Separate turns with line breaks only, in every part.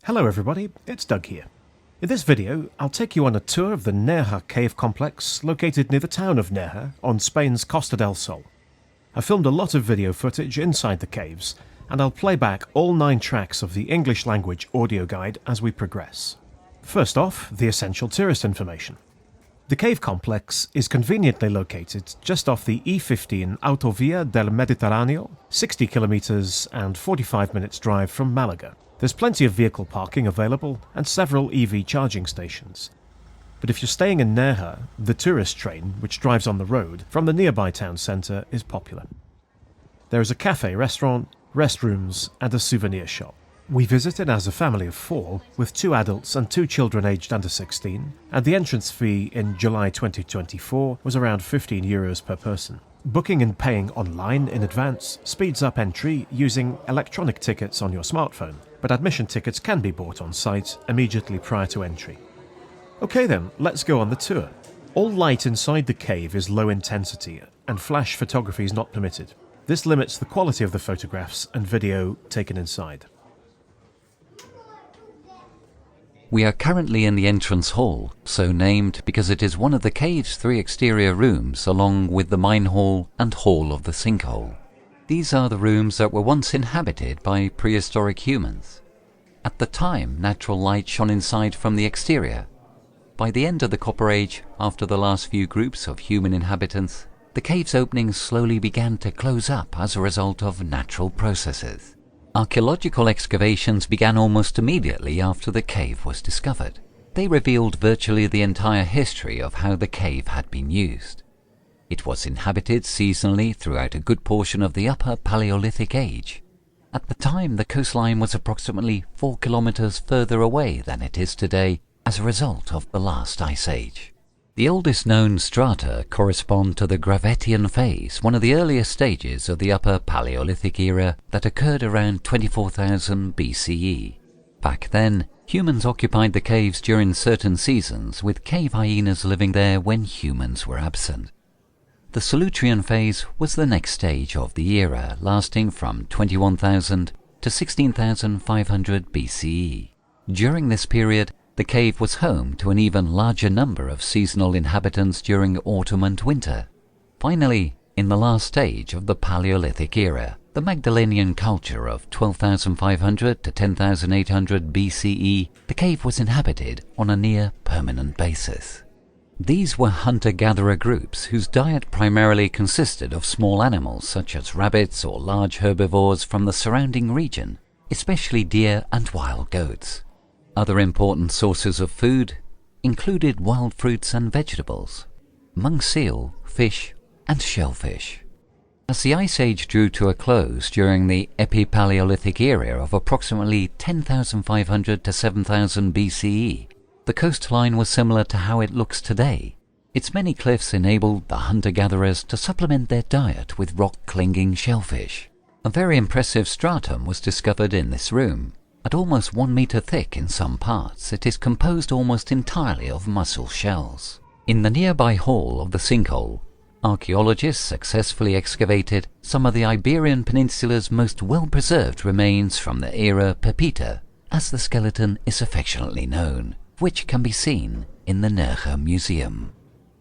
Hello everybody, it's Doug here. In this video, I'll take you on a tour of the Nerja cave complex located near the town of Nerja on Spain's Costa del Sol. I filmed a lot of video footage inside the caves, and I'll play back all 9 tracks of the English language audio guide as we progress. First off, the essential tourist information. The cave complex is conveniently located just off the E-15 Autovia del Mediterraneo, 60 kilometers and 45 minutes drive from Malaga. There's plenty of vehicle parking available and several EV charging stations. But if you're staying in Nerja, the tourist train, which drives on the road from the nearby town centre, is popular. There is a cafe restaurant, restrooms and a souvenir shop. We visited as a family of 4, with 2 adults and 2 children aged under 16, and the entrance fee in July 2024 was around €15 per person. Booking and paying online in advance speeds up entry using electronic tickets on your smartphone, but admission tickets can be bought on site immediately prior to entry. Okay then, let's go on the tour. All light inside the cave is low intensity and flash photography is not permitted. This limits the quality of the photographs and video taken inside.
We are currently in the entrance hall, so named because it is one of the cave's 3 exterior rooms along with the mine hall and hall of the sinkhole. These are the rooms that were once inhabited by prehistoric humans. At the time, natural light shone inside from the exterior. By the end of the Copper Age, after the last few groups of human inhabitants, the cave's openings slowly began to close up as a result of natural processes. Archaeological excavations began almost immediately after the cave was discovered. They revealed virtually the entire history of how the cave had been used. It was inhabited seasonally throughout a good portion of the Upper Paleolithic Age. At the time, the coastline was approximately 4 kilometers further away than it is today as a result of the last ice age. The oldest known strata correspond to the Gravettian phase, one of the earliest stages of the Upper Paleolithic era that occurred around 24,000 BCE. Back then, humans occupied the caves during certain seasons, with cave hyenas living there when humans were absent. The Solutrean phase was the next stage of the era, lasting from 21,000 to 16,500 BCE. During this period, the cave was home to an even larger number of seasonal inhabitants during autumn and winter. Finally, in the last stage of the Paleolithic era, the Magdalenian culture of 12,500 to 10,800 BCE, the cave was inhabited on a near-permanent basis. These were hunter-gatherer groups whose diet primarily consisted of small animals such as rabbits or large herbivores from the surrounding region, especially deer and wild goats. Other important sources of food included wild fruits and vegetables, monk seal, fish, and shellfish. As the Ice Age drew to a close during the Epipaleolithic era of approximately 10,500 to 7,000 BCE, the coastline was similar to how it looks today. Its many cliffs enabled the hunter-gatherers to supplement their diet with rock-clinging shellfish. A very impressive stratum was discovered in this room. At almost 1 meter thick in some parts, it is composed almost entirely of mussel shells. In the nearby hall of the sinkhole, archaeologists successfully excavated some of the Iberian Peninsula's most well-preserved remains from the era Pepita, as the skeleton is affectionately known, which can be seen in the Nerja Museum.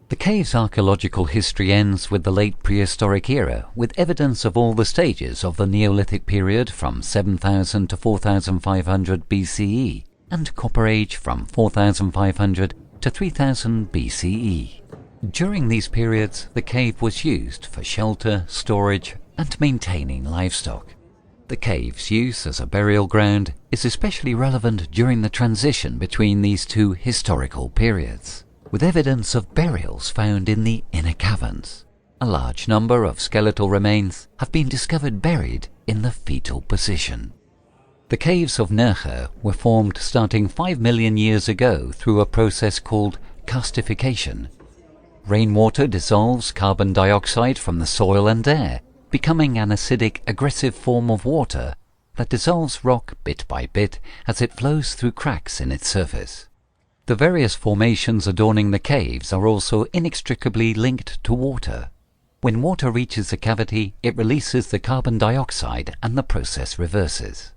The cave's archaeological history ends with the late prehistoric era, with evidence of all the stages of the Neolithic period from 7,000 to 4,500 BCE, and Copper Age from 4,500 to 3,000 BCE. During these periods, the cave was used for shelter, storage, and maintaining livestock. The cave's use as a burial ground is especially relevant during the transition between these 2 historical periods, with evidence of burials found in the inner caverns. A large number of skeletal remains have been discovered buried in the fetal position. The caves of Nerja were formed starting 5 million years ago through a process called karstification. Rainwater dissolves carbon dioxide from the soil and air, becoming an acidic, aggressive form of water that dissolves rock bit by bit as it flows through cracks in its surface. The various formations adorning the caves are also inextricably linked to water. When water reaches a cavity, it releases the carbon dioxide and the process reverses.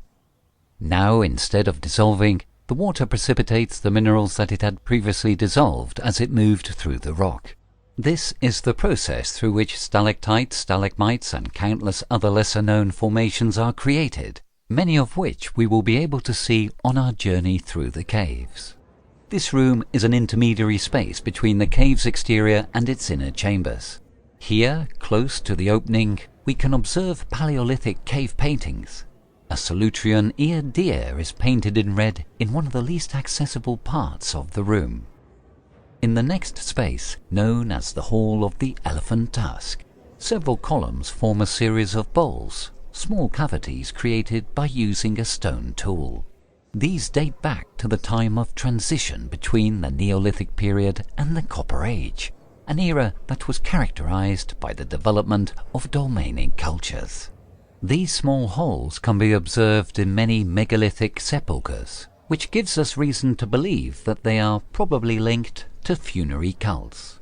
Now, instead of dissolving, the water precipitates the minerals that it had previously dissolved as it moved through the rock. This is the process through which stalactites, stalagmites, and countless other lesser-known formations are created, many of which we will be able to see on our journey through the caves. This room is an intermediary space between the cave's exterior and its inner chambers. Here, close to the opening, we can observe Paleolithic cave paintings. A Solutrean eared deer is painted in red in one of the least accessible parts of the room. In the next space, known as the Hall of the Elephant Tusk, several columns form a series of bowls, small cavities created by using a stone tool. These date back to the time of transition between the Neolithic period and the Copper Age, an era that was characterized by the development of Dolmanic cultures. These small holes can be observed in many megalithic sepulchres, which gives us reason to believe that they are probably linked to funerary cults.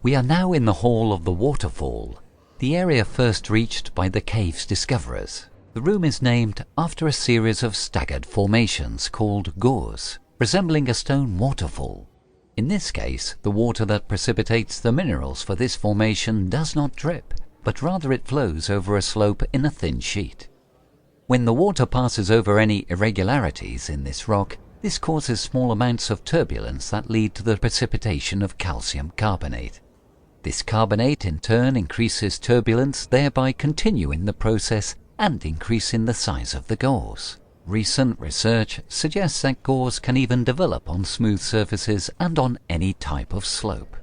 We are now in the Hall of the Waterfall, the area first reached by the cave's discoverers. The room is named after a series of staggered formations called gores, resembling a stone waterfall. In this case, the water that precipitates the minerals for this formation does not drip, but rather it flows over a slope in a thin sheet. When the water passes over any irregularities in this rock, this causes small amounts of turbulence that lead to the precipitation of calcium carbonate. This carbonate in turn increases turbulence, thereby continuing the process and increasing the size of the gores. Recent research suggests that gores can even develop on smooth surfaces and on any type of slope.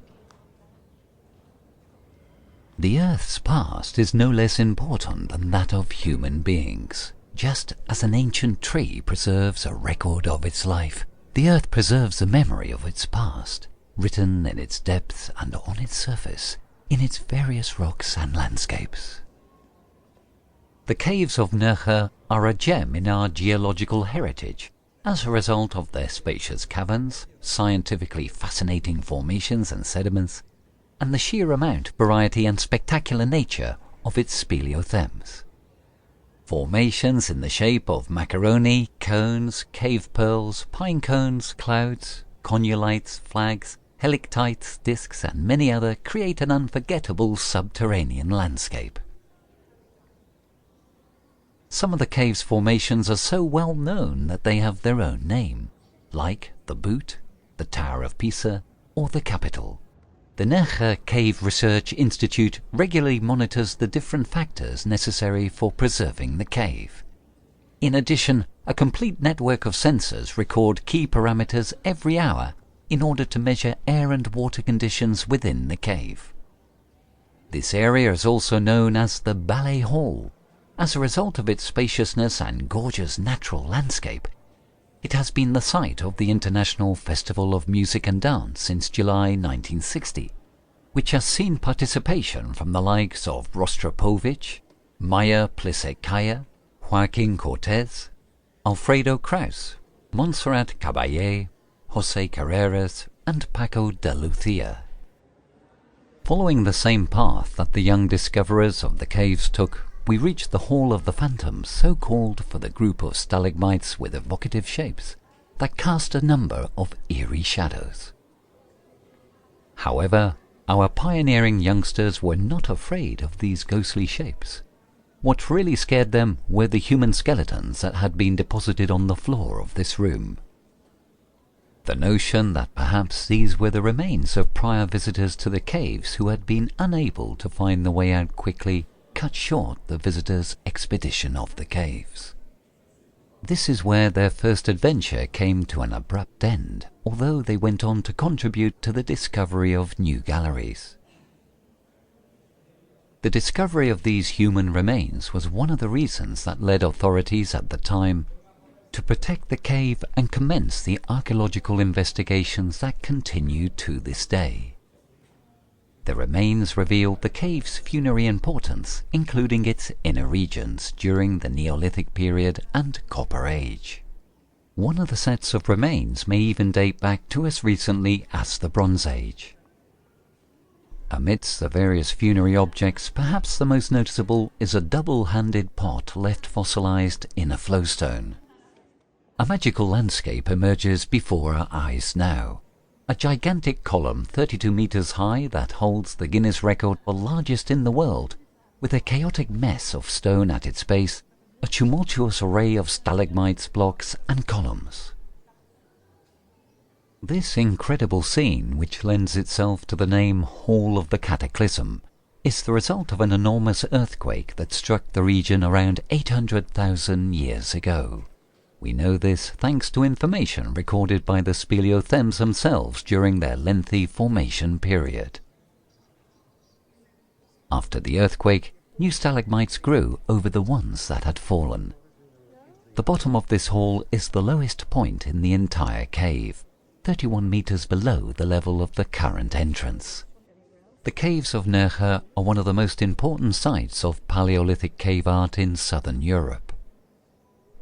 The Earth's past is no less important than that of human beings. Just as an ancient tree preserves a record of its life, the Earth preserves a memory of its past, written in its depths and on its surface, in its various rocks and landscapes. The caves of Nerja are a gem in our geological heritage, as a result of their spacious caverns, scientifically fascinating formations and sediments, and the sheer amount, variety and spectacular nature of its speleothems. Formations in the shape of macaroni, cones, cave pearls, pine cones, clouds, condylites, flags, helictites, discs, and many other create an unforgettable subterranean landscape. Some of the cave's formations are so well known that they have their own name, like the Boot, the Tower of Pisa, or the Capitol. The Nerja Cave Research Institute regularly monitors the different factors necessary for preserving the cave. In addition, a complete network of sensors record key parameters every hour in order to measure air and water conditions within the cave. This area is also known as the Ballet Hall. As a result of its spaciousness and gorgeous natural landscape, it has been the site of the International Festival of Music and Dance since July 1960, which has seen participation from the likes of Rostropovich, Maya Plisekaya, Joaquin Cortez, Alfredo Kraus, Montserrat Caballé, José Carreras, and Paco de Lucia. Following the same path that the young discoverers of the caves took, we reached the Hall of the Phantoms, so called for the group of stalagmites with evocative shapes that cast a number of eerie shadows. However, our pioneering youngsters were not afraid of these ghostly shapes. What really scared them were the human skeletons that had been deposited on the floor of this room. The notion that perhaps these were the remains of prior visitors to the caves who had been unable to find the way out quickly cut short the visitors' expedition of the caves. This is where their first adventure came to an abrupt end, although they went on to contribute to the discovery of new galleries. The discovery of these human remains was one of the reasons that led authorities at the time to protect the cave and commence the archaeological investigations that continue to this day. The remains revealed the cave's funerary importance, including its inner regions during the Neolithic period and Copper Age. One of the sets of remains may even date back to as recently as the Bronze Age. Amidst the various funerary objects, perhaps the most noticeable is a double-handed pot left fossilized in a flowstone. A magical landscape emerges before our eyes now. A gigantic column 32 meters high that holds the Guinness record for largest in the world, with a chaotic mess of stone at its base, a tumultuous array of stalagmites, blocks and columns. This incredible scene, which lends itself to the name Hall of the Cataclysm, is the result of an enormous earthquake that struck the region around 800,000 years ago. We know this thanks to information recorded by the speleothems themselves during their lengthy formation period. After the earthquake, new stalagmites grew over the ones that had fallen. The bottom of this hall is the lowest point in the entire cave, 31 meters below the level of the current entrance. The caves of Nerja are one of the most important sites of Paleolithic cave art in southern Europe.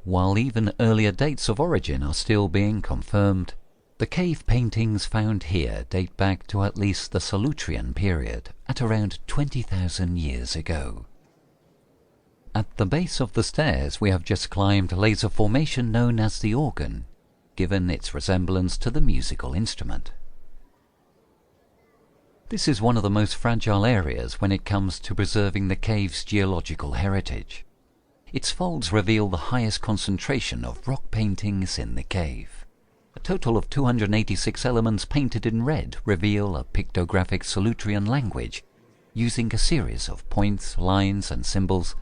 While even earlier dates of origin are still being confirmed, the cave paintings found here date back to at least the Solutrean period, at around 20,000 years ago. At the base of the stairs we have just climbed lays a formation known as the organ, given its resemblance to the musical instrument. This is one of the most fragile areas when it comes to preserving the cave's geological heritage. Its folds reveal the highest concentration of rock paintings in the cave. A total of 286 elements painted in red reveal a pictographic Solutrean language, using a series of points, lines and symbols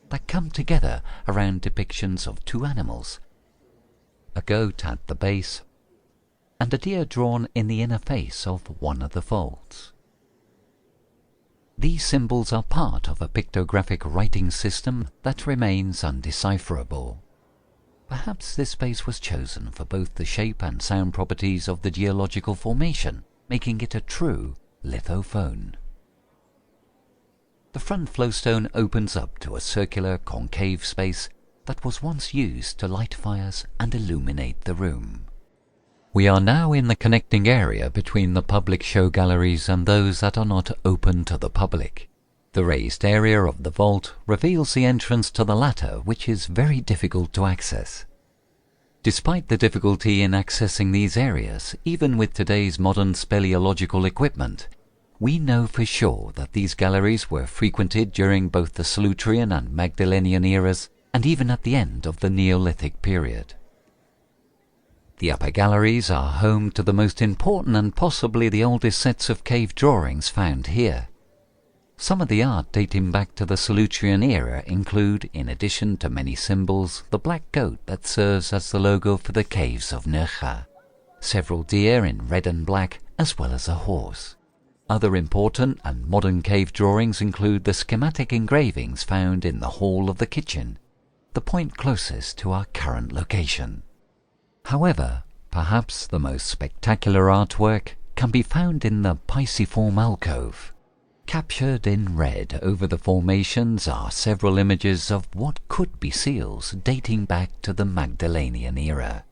that come together around depictions of two animals, a goat at the base and a deer drawn in the inner face of one of the folds. These symbols are part of a pictographic writing system that remains undecipherable. Perhaps this space was chosen for both the shape and sound properties of the geological formation, making it a true lithophone. The front flowstone opens up to a circular concave space that was once used to light fires and illuminate the room. We are now in the connecting area between the public show galleries and those that are not open to the public. The raised area of the vault reveals the entrance to the latter, which is very difficult to access. Despite the difficulty in accessing these areas, even with today's modern speleological equipment, we know for sure that these galleries were frequented during both the Solutrean and Magdalenian eras, and even at the end of the Neolithic period. The upper galleries are home to the most important and possibly the oldest sets of cave drawings found here. Some of the art dating back to the Solutrean era include, in addition to many symbols, the black goat that serves as the logo for the caves of Nerja, several deer in red and black, as well as a horse. Other important and modern cave drawings include the schematic engravings found in the hall of the kitchen, the point closest to our current location. However, perhaps the most spectacular artwork can be found in the Pisciform alcove. Captured in red over the formations are several images of what could be seals dating back to the Magdalenian era.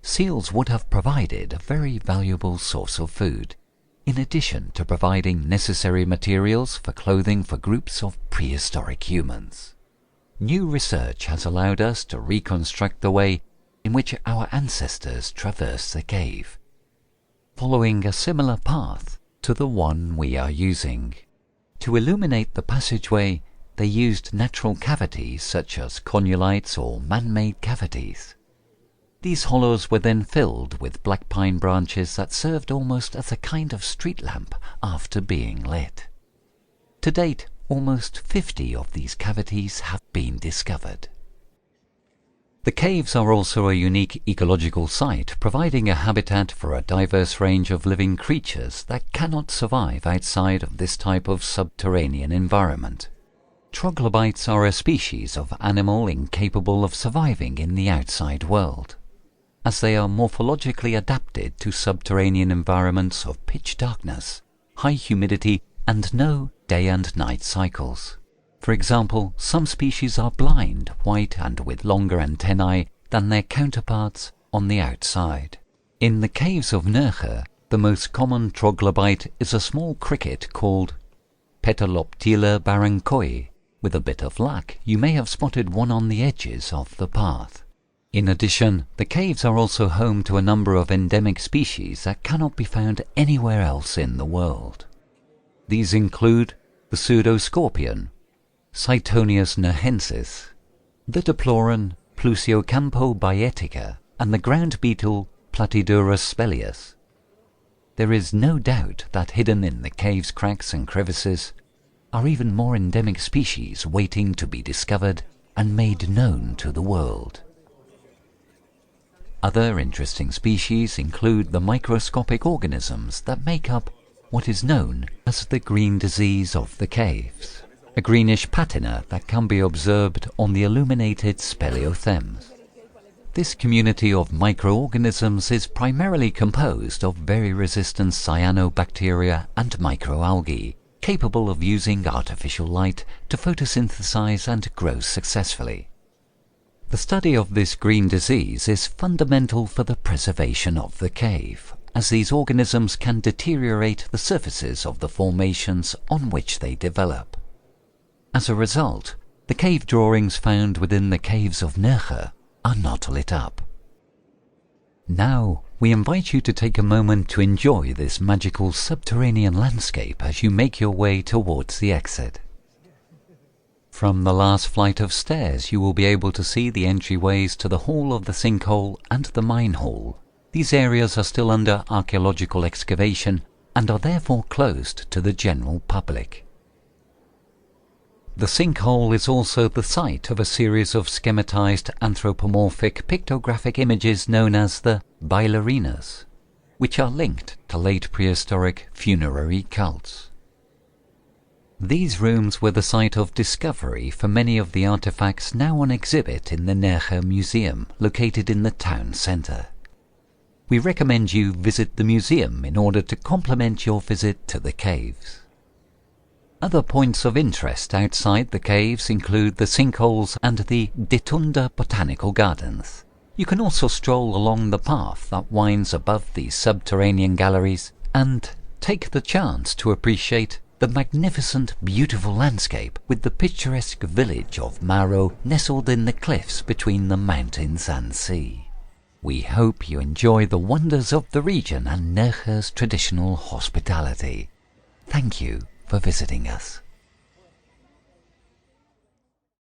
Seals would have provided a very valuable source of food, in addition to providing necessary materials for clothing for groups of prehistoric humans. New research has allowed us to reconstruct the way in which our ancestors traversed the cave, following a similar path to the one we are using. To illuminate the passageway, they used natural cavities such as condylites or man-made cavities. These hollows were then filled with black pine branches that served almost as a kind of street lamp after being lit. To date, almost 50 of these cavities have been discovered. The caves are also a unique ecological site, providing a habitat for a diverse range of living creatures that cannot survive outside of this type of subterranean environment. Troglobites are a species of animal incapable of surviving in the outside world, as they are morphologically adapted to subterranean environments of pitch darkness, high humidity, and no day and night cycles. For example, some species are blind, white, and with longer antennae than their counterparts on the outside. In the caves of Nerja, the most common troglobite is a small cricket called Petaloptila barrancoi. With a bit of luck, you may have spotted one on the edges of the path. In addition, the caves are also home to a number of endemic species that cannot be found anywhere else in the world. These include the pseudoscorpion, Cytonius nerhensis, the diploran Plusiocampo baetica, and the ground beetle Platydurus speleus. There is no doubt that hidden in the cave's cracks and crevices are even more endemic species waiting to be discovered and made known to the world. Other interesting species include the microscopic organisms that make up what is known as the green disease of the caves, a greenish patina that can be observed on the illuminated speleothems. This community of microorganisms is primarily composed of very resistant cyanobacteria and microalgae, capable of using artificial light to photosynthesize and grow successfully. The study of this green disease is fundamental for the preservation of the cave, as these organisms can deteriorate the surfaces of the formations on which they develop. As a result, the cave drawings found within the caves of Nerja are not lit up. Now, we invite you to take a moment to enjoy this magical subterranean landscape as you make your way towards the exit. From the last flight of stairs, you will be able to see the entryways to the Hall of the Sinkhole and the Mine Hall. These areas are still under archaeological excavation and are therefore closed to the general public. The sinkhole is also the site of a series of schematized anthropomorphic pictographic images known as the bailarinas, which are linked to late prehistoric funerary cults. These rooms were the site of discovery for many of the artifacts now on exhibit in the Nerja Museum, located in the town centre. We recommend you visit the museum in order to complement your visit to the caves. Other points of interest outside the caves include the sinkholes and the Ditunda Botanical Gardens. You can also stroll along the path that winds above these subterranean galleries and take the chance to appreciate the magnificent, beautiful landscape with the picturesque village of Maro nestled in the cliffs between the mountains and sea. We hope you enjoy the wonders of the region and Nerja's traditional hospitality. Thank you for visiting us.